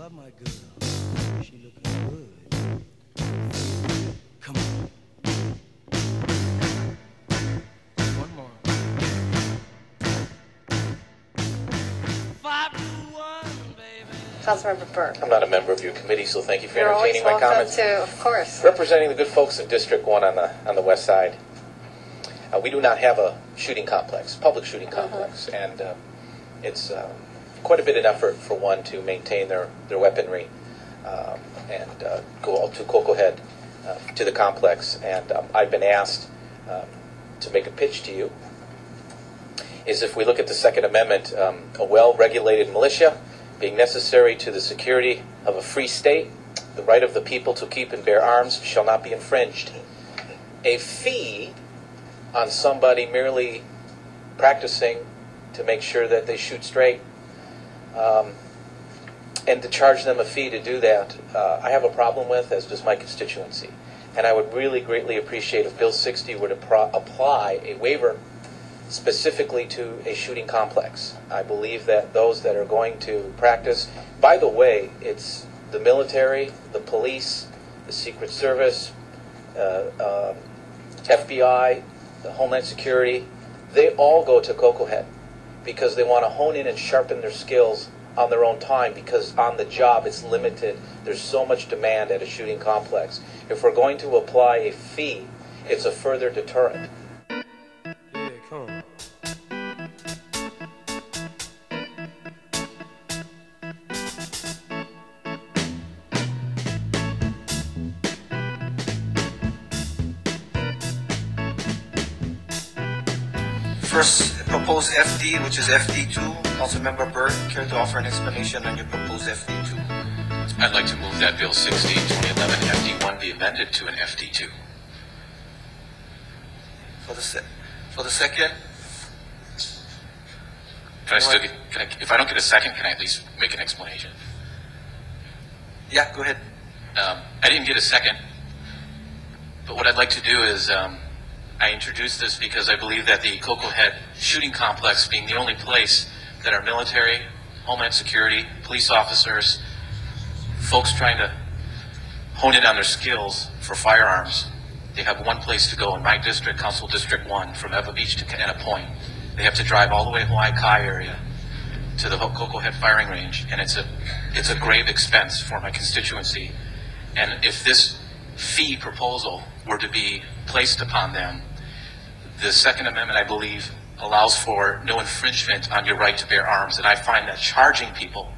love my girl. She looking good. Come on. One more. 5 to 1, baby. Councilmember Burke. I'm not a member of your committee, so thank you for You're always entertaining my welcome comments. to, of course. Representing the good folks in District 1 on the west side, we do not have a shooting complex, public shooting complex, and it's quite a bit of effort for one to maintain their weaponry and go out to Cocoa Head to the complex. And I've been asked to make a pitch to you, is if we look at the Second Amendment, a well-regulated militia being necessary to the security of a free state, the right of the people to keep and bear arms shall not be infringed. A fee on somebody merely practicing to make sure that they shoot straight, and to charge them a fee to do that, I have a problem with, as does my constituency. And I would really greatly appreciate if Bill 60 were to apply a waiver specifically to a shooting complex. I believe that those that are going to practice, by the way, it's the military, the police, the Secret Service, FBI, the Homeland Security, they all go to Cocoa Head because they want to hone in and sharpen their skills on their own time, because on the job it's limited. There's so much demand at a shooting complex. If we're going to apply a fee, it's a further deterrent. Yeah, come on. First, proposed FD, which is FD2. Councilmember Burke, care to offer an explanation on your proposed FD2? I'd like to move that Bill 60, 2011 FD1 be amended to an FD2. For the second? If I don't get a second, can I at least make an explanation? Yeah, go ahead. I didn't get a second, but what I'd like to do is I introduced this because I believe that the Cocoa Head shooting complex, being the only place that our military, Homeland Security, police officers, folks trying to hone in on their skills for firearms, they have one place to go in my district, Council District 1, from Eva Beach to Canada Point. They have to drive all the way to Hawaii Kai area to the Cocoa Head firing range, and it's a grave expense for my constituency. And if this fee proposal were to be placed upon them, the Second Amendment, I believe, allows for no infringement on your right to bear arms, and I find that charging people,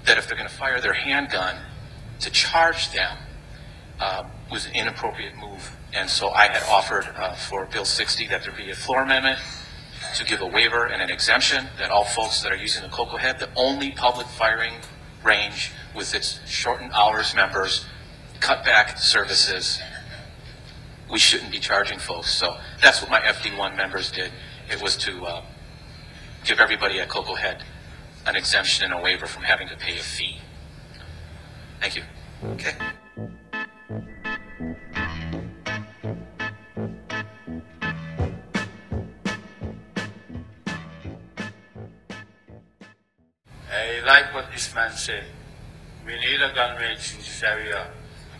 that if they're going to fire their handgun, to charge them was an inappropriate move. And so I had offered for Bill 60 that there be a floor amendment to give a waiver and an exemption that all folks that are using the Cocoa Head, the only public firing range with its shortened hours members, cut back services, we shouldn't be charging folks. So that's what my FD1 members did. It was to give everybody at Cocoa Head an exemption and a waiver from having to pay a fee. Thank you. Okay. I like what this man said. We need a gun range in this area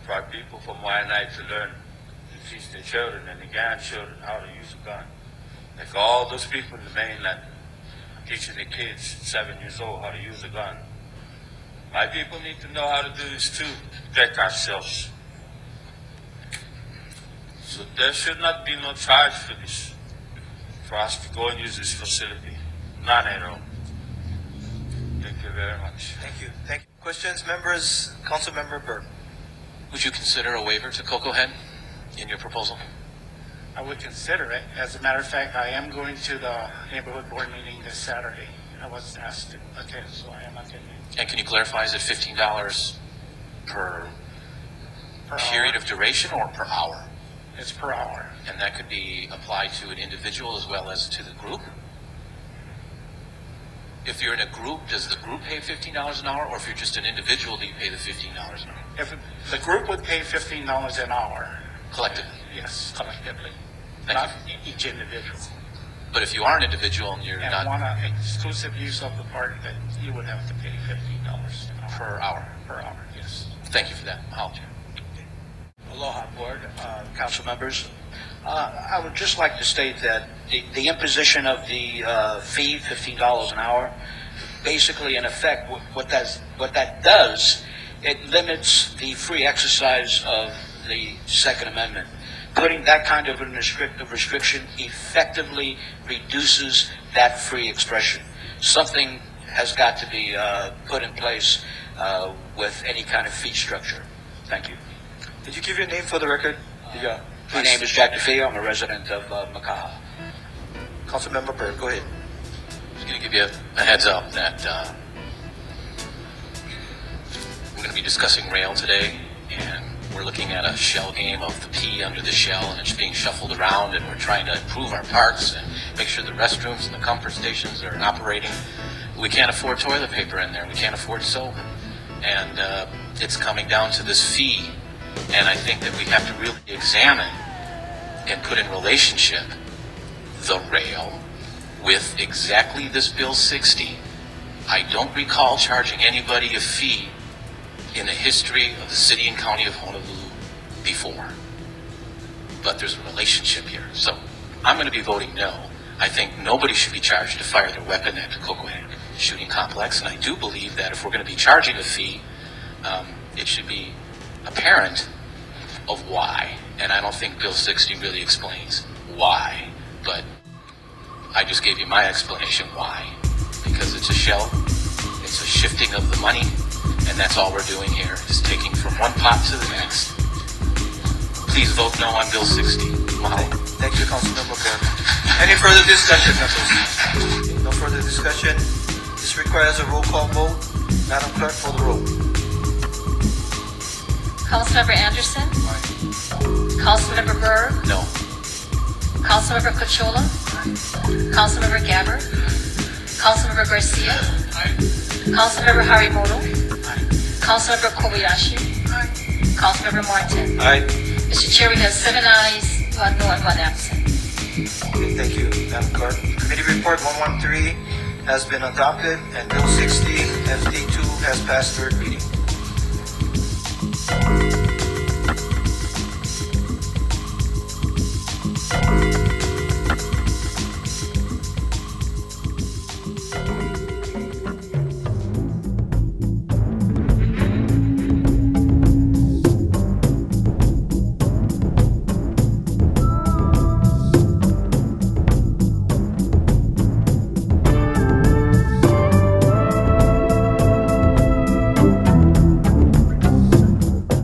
for our people from Waianae to learn to teach their children and the grandchildren how to use a gun. Like all those people in the mainland teaching the kids 7 years old how to use a gun. My people need to know how to do this too, to protect ourselves. So there should not be no charge for this, for us to go and use this facility. None at all. Thank you very much. Thank you. Thank you. Questions, members? Councilmember Burke. Would you consider a waiver to Cocoa Head in your proposal? I would consider it. As a matter of fact, I am going to the neighborhood board meeting this Saturday. I was asked to attend, so I am attending. And can you clarify, is it $15 per period of duration or per hour? It's per hour. And that could be applied to an individual as well as to the group? If you're in a group, does the group pay $15 an hour, or if you're just an individual, do you pay the $15 an hour? If the group would pay $15 an hour. Collectively? Yes, collectively. Thank not each individual. But if you are an individual and you're And not want exclusive use of the park, then you would have to pay $15 per hour. per hour, yes. Thank you for that. HALE. Aloha, Board, Council members. I would just like to state that the imposition of the fee, $15 an hour, basically, in effect, what that does, it limits the free exercise of the Second Amendment. Putting that kind of a restriction effectively reduces that free expression. Something has got to be put in place with any kind of fee structure. Thank you. Did you give your name for the record? Yeah. My name is Jack DeFeo. I'm a resident of Makaha. Councilmember Burke, go ahead. Just going to give you a heads up that we're going to be discussing rail today, and we're looking at a shell game of the P under the shell, and it's being shuffled around, and we're trying to improve our parks and make sure the restrooms and the comfort stations are operating. We can't afford toilet paper in there. We can't afford soap. And it's coming down to this fee. And I think that we have to really examine and put in relationship the rail with exactly this Bill 60. I don't recall charging anybody a fee in the history of the city and county of Honolulu before. But there's a relationship here. So I'm going to be voting no. I think nobody should be charged to fire their weapon at the KAPOLEI shooting complex. And I do believe that if we're going to be charging a fee, it should be apparent of why. And I don't think Bill 60 really explains why. But I just gave you my explanation why. Because it's a shell, it's a shifting of the money, and that's all we're doing here, is taking from one pot to the next. Please vote no on Bill 60. Mahalo. Thank you, Councilmember Burke. Any further discussion, members? No further discussion. This requires a roll call vote. Madam Clerk, for the roll. Councilmember Anderson? Councilmember Berg? No. Councilmember Cachola? Councilmember Gabbard? Councilmember Garcia? Councilmember Harimoto? Councilmember Kobayashi? Councilmember Martin? Aye. Mr. Chair, we have 7 ayes, 1 no, and 1 absent. Okay, thank you, Madam Clerk. Committee Report 113 has been adopted, and Bill 60, FD2, has passed third reading.